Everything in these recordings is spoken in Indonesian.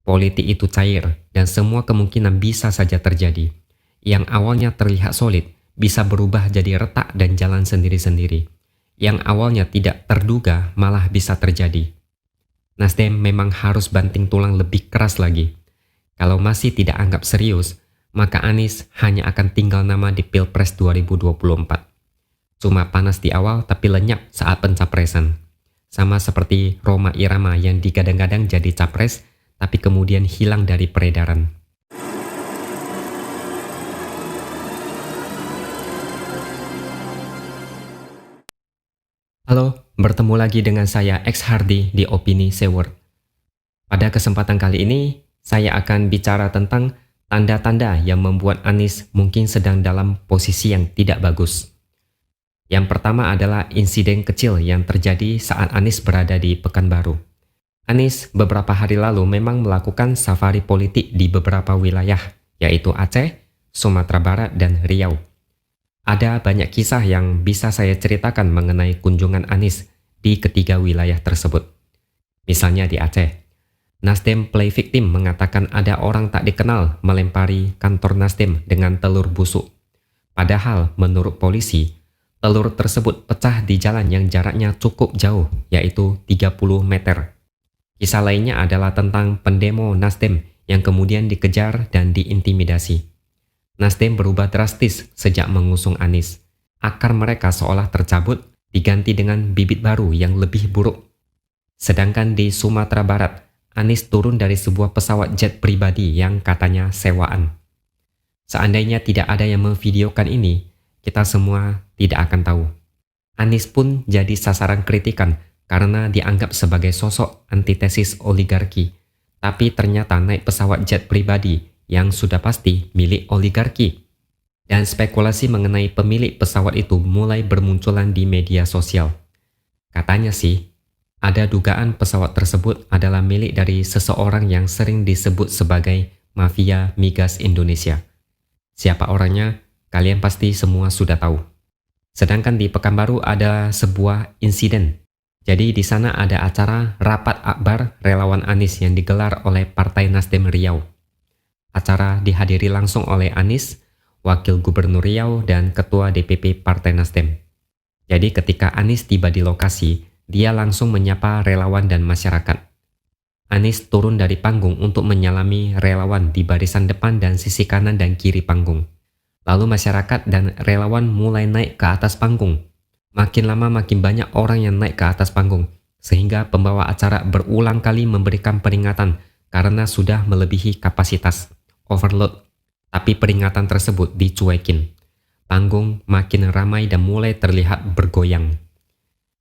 Politik itu cair dan semua kemungkinan bisa saja terjadi. Yang awalnya terlihat solid bisa berubah jadi retak dan jalan sendiri-sendiri. Yang awalnya tidak terduga malah bisa terjadi. Nasdem memang harus banting tulang lebih keras lagi. Kalau masih tidak anggap serius, maka Anies hanya akan tinggal nama di Pilpres 2024. Cuma panas di awal tapi lenyap saat pencapresan. Sama seperti Rhoma Irama yang digadang-gadang jadi capres, tapi kemudian hilang dari peredaran. Halo, bertemu lagi dengan saya X Hardy di Opini Seward. Pada kesempatan kali ini, saya akan bicara tentang tanda-tanda yang membuat Anies mungkin sedang dalam posisi yang tidak bagus. Yang pertama adalah insiden kecil yang terjadi saat Anies berada di Pekanbaru. Anies beberapa hari lalu memang melakukan safari politik di beberapa wilayah, yaitu Aceh, Sumatera Barat, dan Riau. Ada banyak kisah yang bisa saya ceritakan mengenai kunjungan Anies di ketiga wilayah tersebut. Misalnya di Aceh, Nasdem play victim mengatakan ada orang tak dikenal melempari kantor Nasdem dengan telur busuk. Padahal menurut polisi, telur tersebut pecah di jalan yang jaraknya cukup jauh, yaitu 30 meter. Kisah lainnya adalah tentang pendemo Nasdem yang kemudian dikejar dan diintimidasi. Nasdem berubah drastis sejak mengusung Anies. Akar mereka seolah tercabut, diganti dengan bibit baru yang lebih buruk. Sedangkan di Sumatera Barat, Anies turun dari sebuah pesawat jet pribadi yang katanya sewaan. Seandainya tidak ada yang memvideokan ini, kita semua tidak akan tahu. Anies pun jadi sasaran kritikan karena dianggap sebagai sosok antitesis oligarki, tapi ternyata naik pesawat jet pribadi yang sudah pasti milik oligarki. Dan spekulasi mengenai pemilik pesawat itu mulai bermunculan di media sosial. Katanya sih, ada dugaan pesawat tersebut adalah milik dari seseorang yang sering disebut sebagai mafia migas Indonesia. Siapa orangnya, kalian pasti semua sudah tahu. Sedangkan di Pekanbaru ada sebuah insiden. Jadi di sana ada acara rapat akbar relawan Anies yang digelar oleh Partai Nasdem Riau. Acara dihadiri langsung oleh Anies, Wakil Gubernur Riau, dan Ketua DPP Partai Nasdem. Jadi ketika Anies tiba di lokasi, dia langsung menyapa relawan dan masyarakat. Anies turun dari panggung untuk menyalami relawan di barisan depan dan sisi kanan dan kiri panggung. Lalu masyarakat dan relawan mulai naik ke atas panggung. Makin lama makin banyak orang yang naik ke atas panggung, sehingga pembawa acara berulang kali memberikan peringatan karena sudah melebihi kapasitas. Overload, tapi peringatan tersebut dicuekin. Panggung makin ramai dan mulai terlihat bergoyang.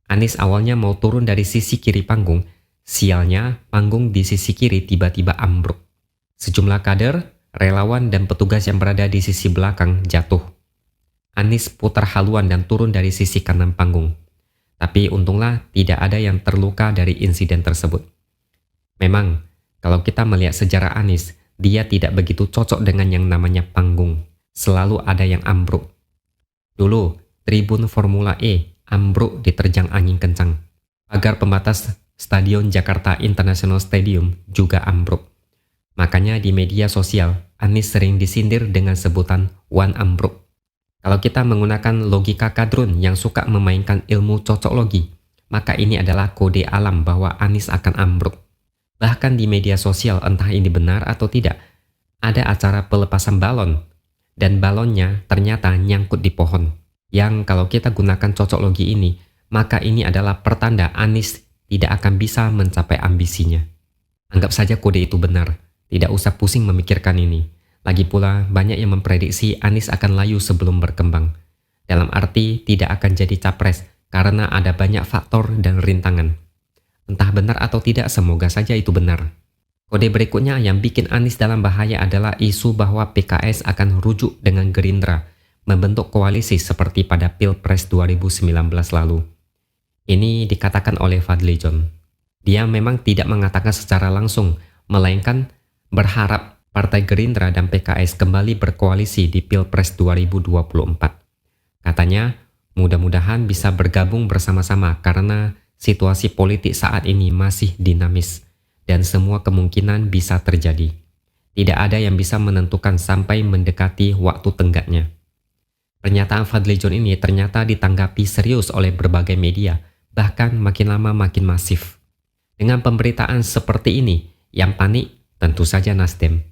Anies awalnya mau turun dari sisi kiri panggung, sialnya panggung di sisi kiri tiba-tiba ambruk. Sejumlah kader, relawan, dan petugas yang berada di sisi belakang jatuh. Anies putar haluan dan turun dari sisi kanan panggung. Tapi untunglah tidak ada yang terluka dari insiden tersebut. Memang, kalau kita melihat sejarah Anies, dia tidak begitu cocok dengan yang namanya panggung. Selalu ada yang ambruk. Dulu, tribun Formula E ambruk diterjang angin kencang. Pagar pembatas Stadion Jakarta International Stadium juga ambruk. Makanya di media sosial, Anies sering disindir dengan sebutan Wan Ambruk. Kalau kita menggunakan logika kadrun yang suka memainkan ilmu cocoklogi, maka ini adalah kode alam bahwa Anies akan ambruk. Bahkan di media sosial, entah ini benar atau tidak, ada acara pelepasan balon, dan balonnya ternyata nyangkut di pohon. Yang kalau kita gunakan cocoklogi ini, maka ini adalah pertanda Anies tidak akan bisa mencapai ambisinya. Anggap saja kode itu benar, tidak usah pusing memikirkan ini. Lagi pula, banyak yang memprediksi Anies akan layu sebelum berkembang. Dalam arti tidak akan jadi capres, karena ada banyak faktor dan rintangan. Entah benar atau tidak, semoga saja itu benar. Kode berikutnya yang bikin Anies dalam bahaya adalah isu bahwa PKS akan rujuk dengan Gerindra, membentuk koalisi seperti pada Pilpres 2019 lalu. Ini dikatakan oleh Fadly John. Dia memang tidak mengatakan secara langsung, melainkan berharap Partai Gerindra dan PKS kembali berkoalisi di Pilpres 2024. Katanya, mudah-mudahan bisa bergabung bersama-sama karena situasi politik saat ini masih dinamis. dan semua kemungkinan bisa terjadi. Tidak ada yang bisa menentukan sampai mendekati waktu tenggatnya. Pernyataan Fadlizon ini ternyata ditanggapi serius oleh berbagai media, bahkan makin lama makin masif. Dengan pemberitaan seperti ini, yang panik tentu saja Nasdem.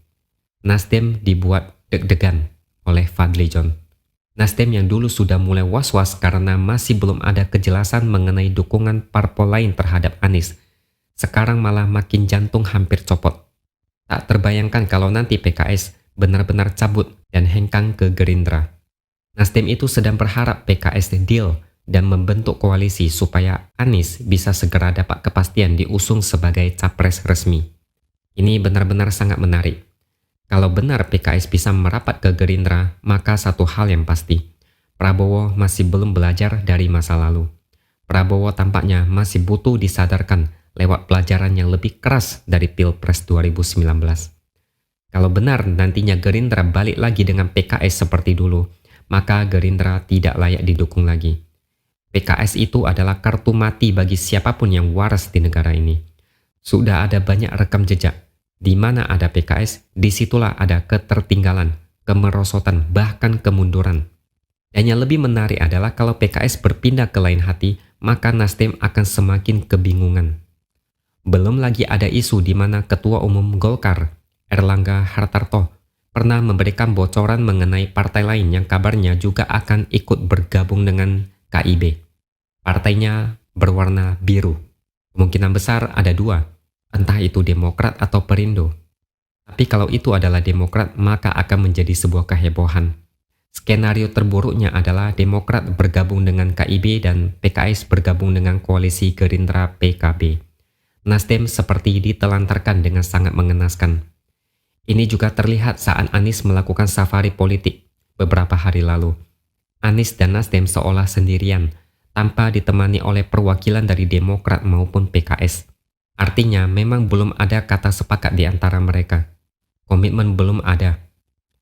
Nasdem dibuat deg-degan oleh Fadlizon. Nasdem yang dulu sudah mulai was-was karena masih belum ada kejelasan mengenai dukungan parpol lain terhadap Anies, sekarang malah makin jantung hampir copot. Tak terbayangkan kalau nanti PKS benar-benar cabut dan hengkang ke Gerindra. Nasdem itu sedang berharap PKS deal dan membentuk koalisi supaya Anies bisa segera dapat kepastian diusung sebagai capres resmi. Ini benar-benar sangat menarik. Kalau benar PKS bisa merapat ke Gerindra, maka satu hal yang pasti, Prabowo masih belum belajar dari masa lalu. Prabowo tampaknya masih butuh disadarkan lewat pelajaran yang lebih keras dari Pilpres 2019. Kalau benar nantinya Gerindra balik lagi dengan PKS seperti dulu, maka Gerindra tidak layak didukung lagi. PKS itu adalah kartu mati bagi siapapun yang waras di negara ini. Sudah ada banyak rekam jejak. Di mana ada PKS, disitulah ada ketertinggalan, kemerosotan, bahkan kemunduran. Dan yang lebih menarik adalah kalau PKS berpindah ke lain hati, maka Nasdem akan semakin kebingungan. Belum lagi ada isu di mana Ketua Umum Golkar, Erlangga Hartarto, pernah memberikan bocoran mengenai partai lain yang kabarnya juga akan ikut bergabung dengan KIB. Partainya berwarna biru. Kemungkinan besar ada dua, entah itu Demokrat atau Perindo. Tapi kalau itu adalah Demokrat, maka akan menjadi sebuah kehebohan. Skenario terburuknya adalah Demokrat bergabung dengan KIB dan PKS bergabung dengan koalisi Gerindra PKB. Nasdem seperti ditelantarkan dengan sangat mengenaskan. Ini juga terlihat saat Anies melakukan safari politik beberapa hari lalu. Anies dan Nasdem seolah sendirian, tanpa ditemani oleh perwakilan dari Demokrat maupun PKS. Artinya memang belum ada kata sepakat di antara mereka. Komitmen belum ada.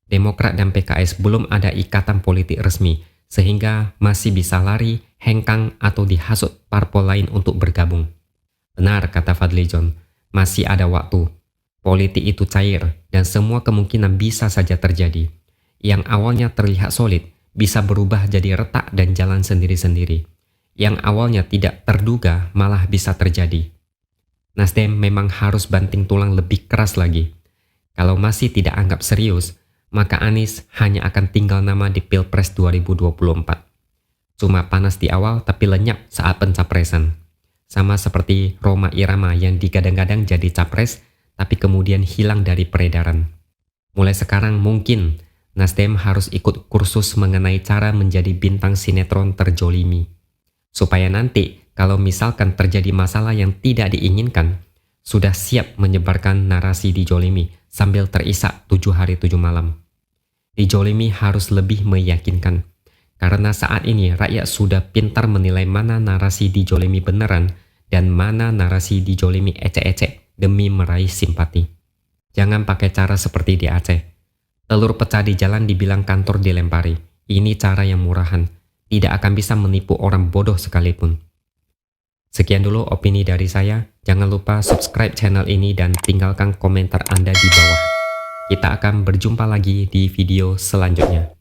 Demokrat dan PKS belum ada ikatan politik resmi, sehingga masih bisa lari, hengkang, atau dihasut parpol lain untuk bergabung. Benar kata Fadlizon, masih ada waktu. Politik itu cair, dan semua kemungkinan bisa saja terjadi. Yang awalnya terlihat solid, bisa berubah jadi retak dan jalan sendiri-sendiri. Yang awalnya tidak terduga, malah bisa terjadi. Nasdem memang harus banting tulang lebih keras lagi. Kalau masih tidak anggap serius, maka Anies hanya akan tinggal nama di Pilpres 2024. Cuma panas di awal tapi lenyap saat pencapresan. Sama seperti Rhoma Irama yang digadang-gadang jadi capres, tapi kemudian hilang dari peredaran. Mulai sekarang mungkin Nasdem harus ikut kursus mengenai cara menjadi bintang sinetron terjolimi. Supaya nanti kalau misalkan terjadi masalah yang tidak diinginkan, sudah siap menyebarkan narasi dijolimi sambil terisak 7 hari 7 malam. Dijolimi harus lebih meyakinkan, karena saat ini rakyat sudah pintar menilai mana narasi dijolimi beneran dan mana narasi dijolimi ecek-ecek demi meraih simpati. Jangan pakai cara seperti di Aceh. Telur pecah di jalan dibilang kantor dilempari. Ini cara yang murahan. Tidak akan bisa menipu orang bodoh sekalipun. Sekian dulu opini dari saya. Jangan lupa subscribe channel ini dan tinggalkan komentar Anda di bawah. Kita akan berjumpa lagi di video selanjutnya.